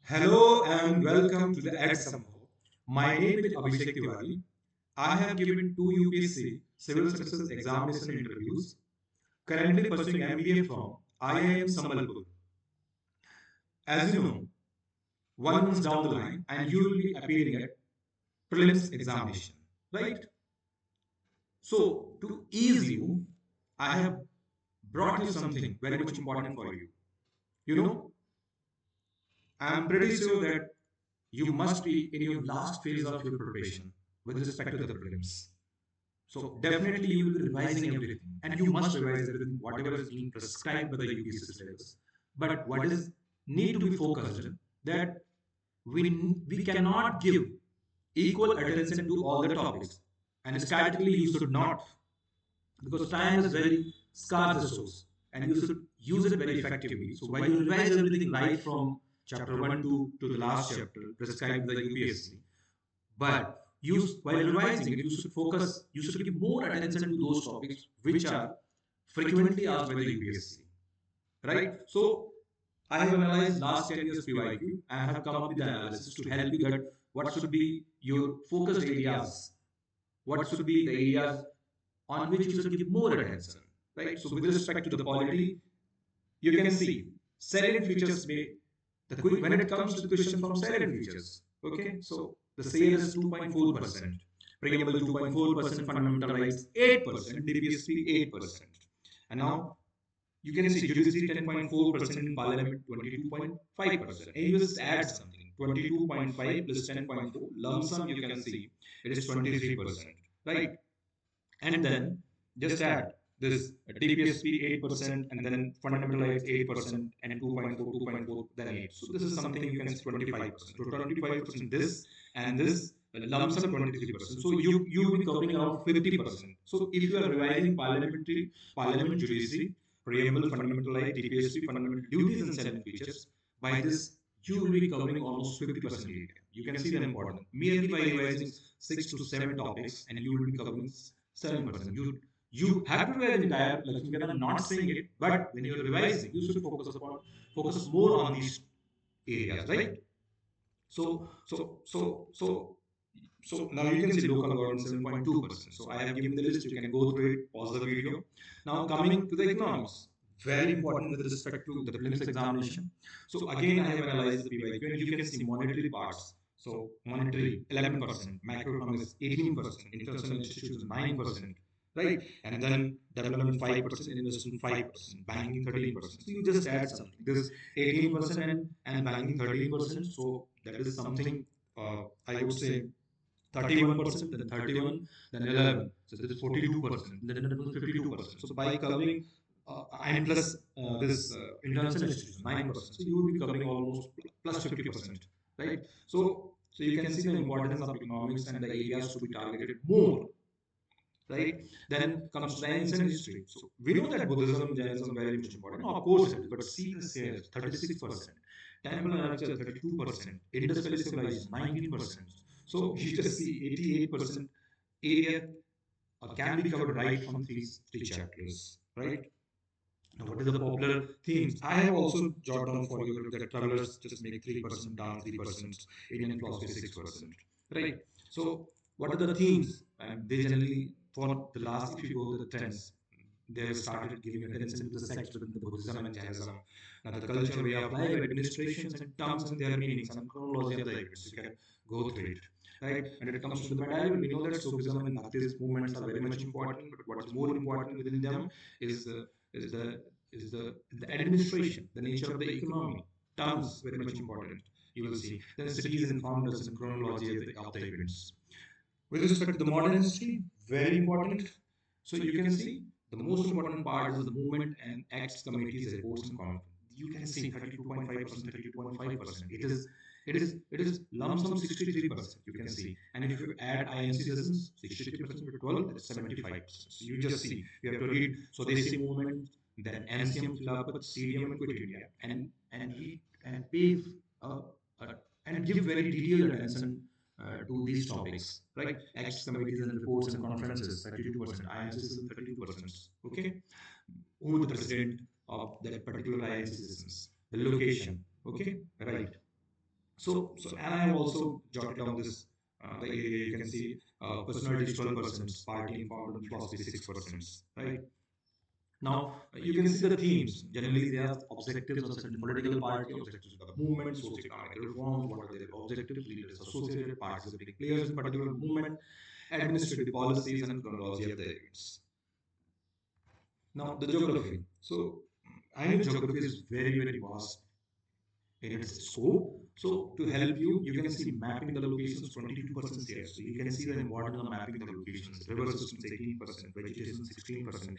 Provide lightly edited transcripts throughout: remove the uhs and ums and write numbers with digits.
Hello and welcome to the Exam Hub. My name is Abhishek Tiwari. I have given two UPSC civil services examination interviews, currently pursuing MBA from IIM Sambalpur. As you know, 1 month down the line, and you will be appearing at prelims examination, right? So, to ease you, I have brought you something very much important for you. You know, I am pretty sure that you must be in your last phase of your preparation with respect to the prelims. So definitely you will be revising everything, and you must revise everything, whatever is being prescribed by the UPSC syllabus. But what is need to be focused that we cannot give equal attention to all the topics, and strategically you should not, because time is very scarce resource, and you should use it very effectively. So while you revise everything right from chapter 1 to the last chapter prescribed by the UPSC, but while revising it, you should focus, you should give more attention to those topics which are frequently asked by the UPSC, right? So I have analyzed last 10 years PYQ and have come up with the analysis to help you that what should be your focused areas, what should be the areas on which you should give more attention, right? So with respect to the polity, you can see salient features may when it comes to the question from salient features. Okay, so the sale is 2.4%, preamble 2.4%, fundamental rights 8%, DPSP 8%. And now you can see judiciary 10.4% in parliament 22.5%. And you just add something 22.5 plus 10.4 lump sum, you can see it is 23%, right? And then just add this DPSP 8% and then fundamental rights 8% and 2.4, 2.4, then 8. So this is something you can see 25%. So 25% this and this lump sum 23%. So you will be covering around 50%. So if you are revising parliament judiciary, preamble, fundamental right, DPSP, fundamental duties and salient features, by this you will be covering almost 50% area. You can see the important. Merely by revising 6 to 7 topics, and you will be covering 7%. You have to revise the entire Lakshmi. I'm not saying it, but when you're revising, you should focus more on these areas, right? So so so so so now you can see local government 7.2%. So I have given the list. You can go through it, pause the video. Now coming to the economics, very important with respect to the prelims examination. So again, I have analyzed the PYQ, and you can see monetary parts. So monetary 11%, macroeconomics 18%, international institutions 9%, right? And then development 5%, investment 5%, banking 13%. So you just add something. This is 18% and banking 13%. So that is something I would say 31%, then 31, then 11. So this is 42%, then it was 52%. So by covering and plus this international institution 9%, so you will be covering almost plus 50%, right? So you can see the importance of economics and the areas to be targeted more, right? Then comes to the ancient history. So we know that Buddhism, Jainism very much important. No, of course it is, but see this here, 36%. Temple and architecture 32%. Industrial civilization 19%. So you just see 88% area can be covered right from three chapters, right? Now, what is the popular themes? I have also jotted down for you that travelers just make 3%, down 3%, Indian philosophy 6%, right? So, what are the themes? And they generally, for the last, if you go to the trends, they have started giving attention to the sects within the Buddhism and Jainism. Now, the culture, way of life, administrations, and terms and their meanings, and chronology of the events. You can go through it, right? And it comes to the medieval, we know that Sufism and Bhakti's movements are very much important, but what is more important within them is is the the administration, the nature of the economy, terms very much important. You will see. Then cities and founders and chronology of the events. With respect to the modern history, very important. So you can see the most important part is the movement and acts, committees, reports, and conference. You can see 32.5%, 32.5%. It is lump sum 63%. You can see, and if you add INC citizens 63% to 12, that's 75%. So you just see you have to read. So they see movement, then NCM, Khilafat, CDM, and Quit India, and read and pay uh, uh, and give very detailed attention to these topics, right? Acts, committees, and reports and conferences, 32%. INC citizens, 32%. Okay, who the president of that particular INC citizens, the location. Okay, right. And I have also jotted down this the area you can see personality is 12%, party informed and philosophy 6%, right? Now you can see the themes. Generally, they have objectives of certain political party, objectives of the movement, socio-economic reforms, what are their objectives, leaders associated, participating players in particular movement, administrative policies, and chronology of the events. Now the geography. So I know geography is very vast in its scope. So to help you, you can see mapping the locations 22% here. So you can see the importance of mapping the locations. River systems 18%, vegetation 16%,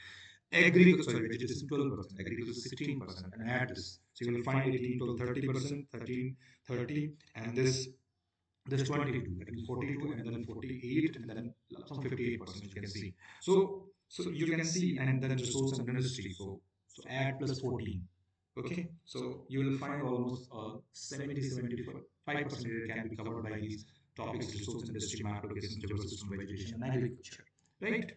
vegetation 12%, agriculture 16%, and add this. So you will find 18, 12, 30%, 13, 30, and this 22, that is 42, and then 48, and then some 58% you can see. So you can see, and then resource and industry. So add plus 14. Okay, so you will find almost 70 75% area can be covered by these topics: resource industry, macro location, river system, vegetation, and agriculture. Right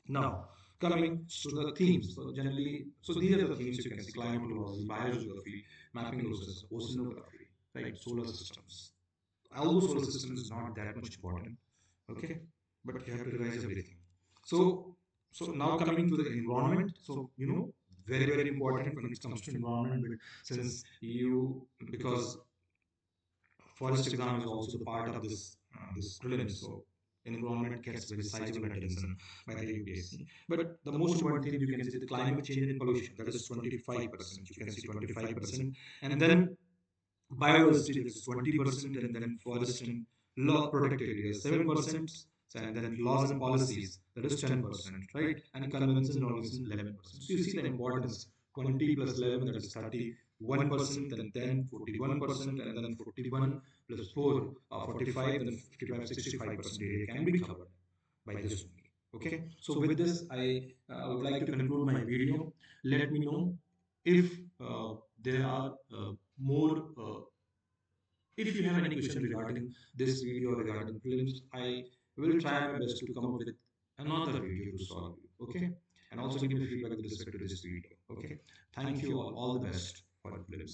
now, coming to the themes. So generally, so these are the themes you can see: climatology, biogeography, mapping process, oceanography, right? Solar systems. Although solar system is not that much important, okay, but you have to revise everything. So now coming to the environment. So very important when it comes to environment, but since you because forest exam is also the part of this prelims, so environment gets very sizable attention by the UPSC. But the most important thing you can see the climate change and pollution, that is 25%. You can see 25%, and then biodiversity, that is 20%, and then forest and law protected areas 7%, and then laws and policies, that is 10%, right? And conventions and organizations 11%. So you see the importance: 20 plus 11, that is 31%, and then 41%, and then 41 plus 4, 45, then 55, 65% area can be covered by this only. Okay, so with this, I would like to conclude my video. Let me know if there are more. If you have any question regarding this video regarding films, I will try my best to come up with another video to solve you. Okay, and also give me feedback with respect to this video. Okay, thank you all. All the best for the films.